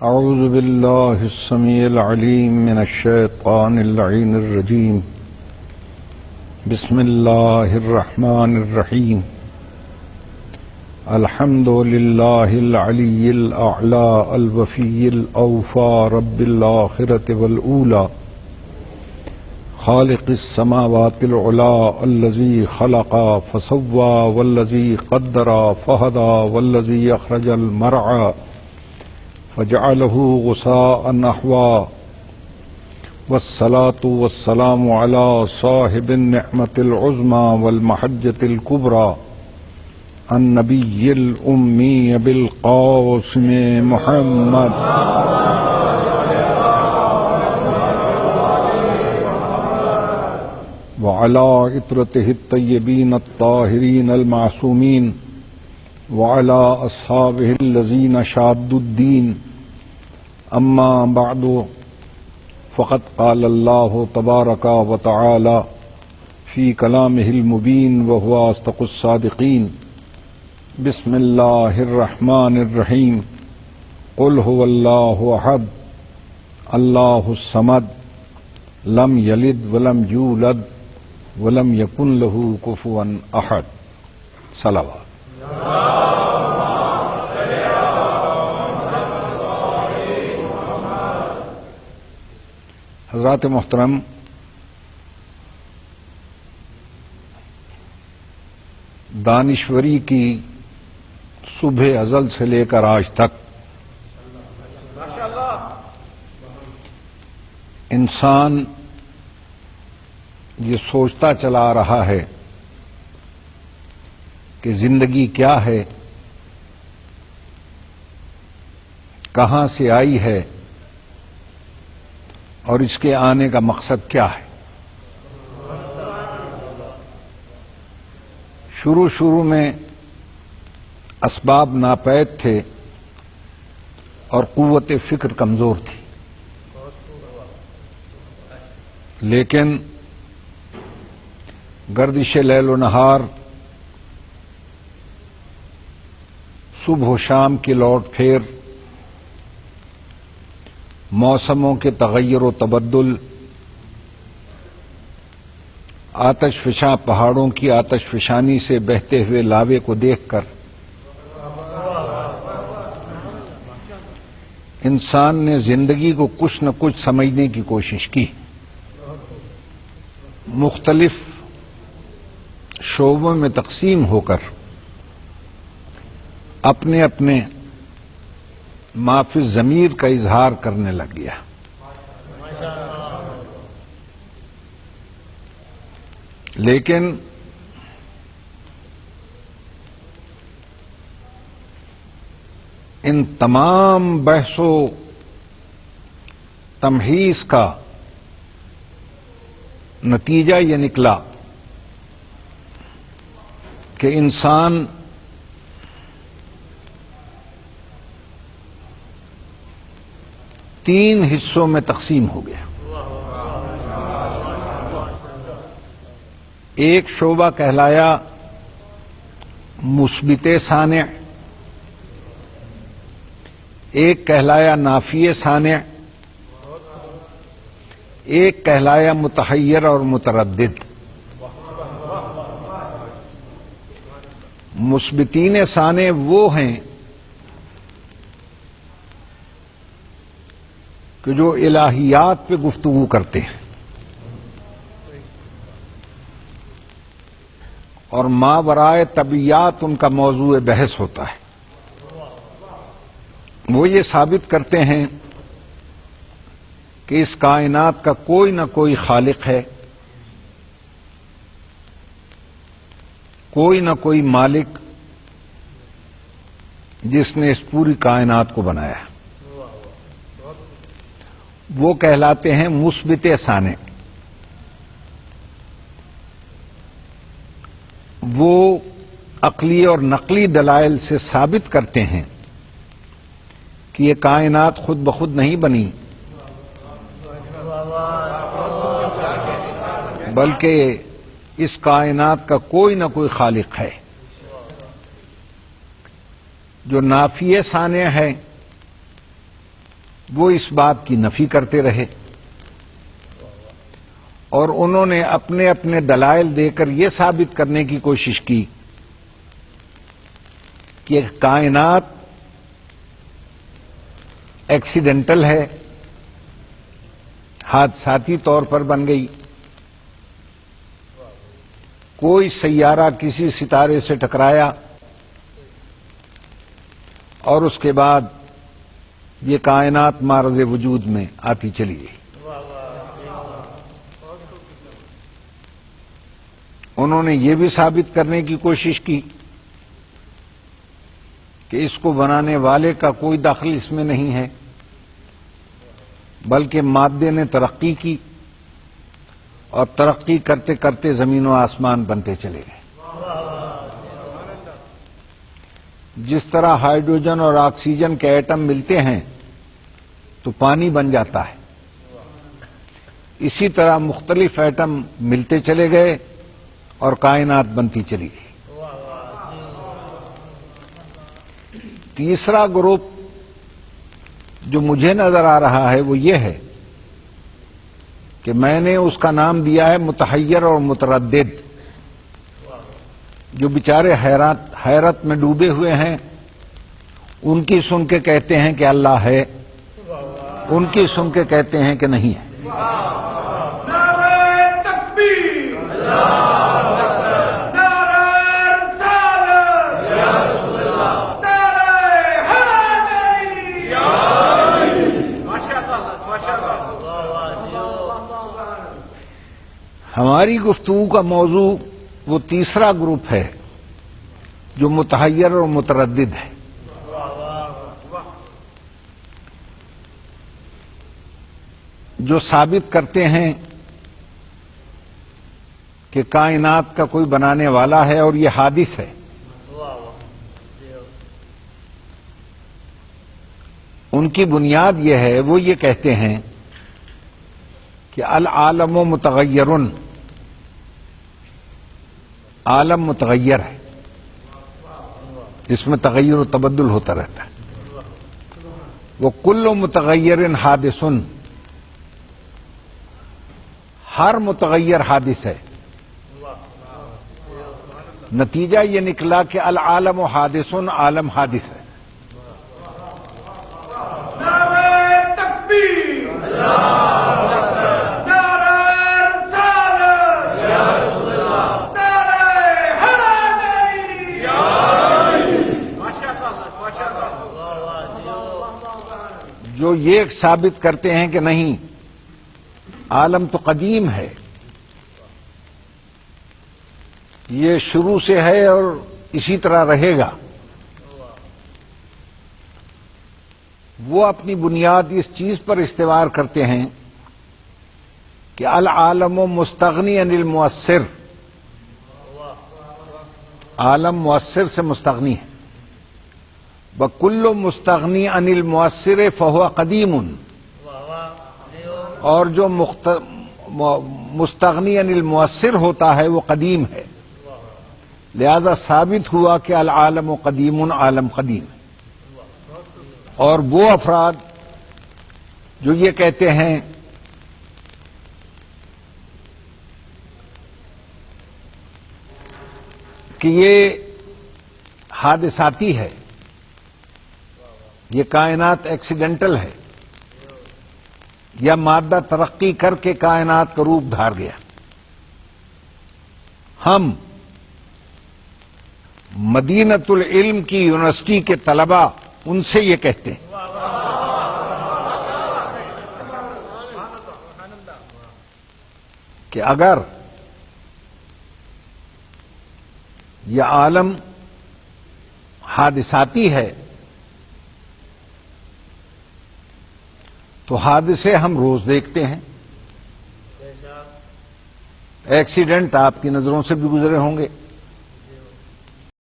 اعوذ باللہ السمیع العلیم من الشیطان اللعین الرجیم بسم اللہ الرحمن الرحیم الحمد للہ العلی الاعلی الوفی الاوفی رب الآخرة والأولی خالق السماوات العلا الذي خلق فسوى والذي قدر فهدى والذي أخرج المرعى فجعله غثاء نحوا والصلاة والسلام على صاحب النعمة العظمى والمحجة الكبرى النبي الأمي بالقاسم محمد وعلى عطرته الطيبين الطاهرين المعصومين وعلى أصحابه الذين شادوا الدين أما بعد فقد قال الله تبارك وتعالى في كلامه المبين وهو أصدق الصادقين بسم الله الرحمن الرحيم قل هو الله أحد الله الصمد لم يلد ولم يولد ولم يكن له كفوا احد صلوات. حضرات محترم، دانشوری کی صبح ازل سے لے کر آج تک انسان یہ سوچتا چلا آ رہا ہے کہ زندگی کیا ہے، کہاں سے آئی ہے اور اس کے آنے کا مقصد کیا ہے۔ شروع میں اسباب ناپید تھے اور قوت فکر کمزور تھی، لیکن گردش لیل و نہار، صبح و شام کی لوٹ پھیر، موسموں کے تغیر و تبدل، آتش فشاں پہاڑوں کی آتش فشانی سے بہتے ہوئے لاوے کو دیکھ کر انسان نے زندگی کو کچھ نہ کچھ سمجھنے کی کوشش کی۔ مختلف شعبوں میں تقسیم ہو کر اپنے اپنے ما فی الضمیر کا اظہار کرنے لگ گیا۔ لیکن ان تمام بحث و تمحیص کا نتیجہ یہ نکلا کہ انسان تین حصوں میں تقسیم ہو گیا۔ ایک شعبہ کہلایا مثبت صانع، ایک کہلایا نافی صانع، ایک کہلایا متحیر اور متردد۔ مثبتین صانع وہ ہیں کہ جو الہیات پہ گفتگو کرتے ہیں اور ماورائے طبیعیات ان کا موضوع بحث ہوتا ہے۔ وہ یہ ثابت کرتے ہیں کہ اس کائنات کا کوئی نہ کوئی خالق ہے، کوئی نہ کوئی مالک جس نے اس پوری کائنات کو بنایا۔ وہ کہلاتے ہیں مثبت صانع۔ وہ عقلی اور نقلی دلائل سے ثابت کرتے ہیں کہ یہ کائنات خود بخود نہیں بنی، بلکہ اس کائنات کا کوئی نہ کوئی خالق ہے۔ جو نافی صانع ہے وہ اس بات کی نفی کرتے رہے اور انہوں نے اپنے اپنے دلائل دے کر یہ ثابت کرنے کی کوشش کی کہ کائنات ایکسیڈنٹل ہے، حادثاتی طور پر بن گئی، کوئی سیارہ کسی ستارے سے ٹکرایا اور اس کے بعد یہ کائنات معرض وجود میں آتی چلی گئی۔ انہوں نے یہ بھی ثابت کرنے کی کوشش کی کہ اس کو بنانے والے کا کوئی دخل اس میں نہیں ہے، بلکہ مادے نے ترقی کی اور ترقی کرتے کرتے زمین و آسمان بنتے چلے گئے۔ جس طرح ہائیڈروجن اور آکسیجن کے ایٹم ملتے ہیں تو پانی بن جاتا ہے، اسی طرح مختلف ایٹم ملتے چلے گئے اور کائنات بنتی چلی گئی۔ تیسرا گروپ جو مجھے نظر آ رہا ہے وہ یہ ہے کہ میں نے اس کا نام دیا ہے متحیر اور متردد، جو بیچارے حیرت میں ڈوبے ہوئے ہیں، ان کی سن کے کہتے ہیں کہ اللہ ہے، ان کی سن کے کہتے ہیں کہ نہیں ہے۔ ہماری گفتگو کا موضوع وہ تیسرا گروپ ہے جو متحیر اور متردد ہے۔ جو ثابت کرتے ہیں کہ کائنات کا کوئی بنانے والا ہے اور یہ حادث ہے۔ ان کی بنیاد یہ ہے، وہ یہ کہتے ہیں کہ العالم متغیر، عالم متغیر ہے، اس میں تغیر و تبدل ہوتا رہتا ہے۔ وہ کل متغیر حادث، ہر متغیر حادث ہے۔ نتیجہ یہ نکلا کہ العالم حادث، عالم حادث ہے۔ جو یہ ثابت کرتے ہیں کہ نہیں، عالم تو قدیم ہے، یہ شروع سے ہے اور اسی طرح رہے گا، وہ اپنی بنیاد اس چیز پر استوار کرتے ہیں کہ العالم مستغنی عن المؤثر، عالم مؤثر سے مستغنی ہے۔ وَكُلُّ مستغنی عن المؤثر فهو قدیم، اور جو مستغنی عن المؤثر ہوتا ہے وہ قدیم ہے۔ لہذا ثابت ہوا کہ العالم قدیم، عالم قدیم ہے۔ اور وہ افراد جو یہ کہتے ہیں کہ یہ حادثاتی ہے، یہ کائنات ایکسیڈنٹل ہے، یا مادہ ترقی کر کے کائنات کا روپ دھار گیا، ہم مدینۃ العلم کی یونیورسٹی کے طلباء ان سے یہ کہتے ہیں کہ اگر یہ عالم حادثاتی ہے تو حادثے ہم روز دیکھتے ہیں، ایکسیڈنٹ آپ کی نظروں سے بھی گزرے ہوں گے،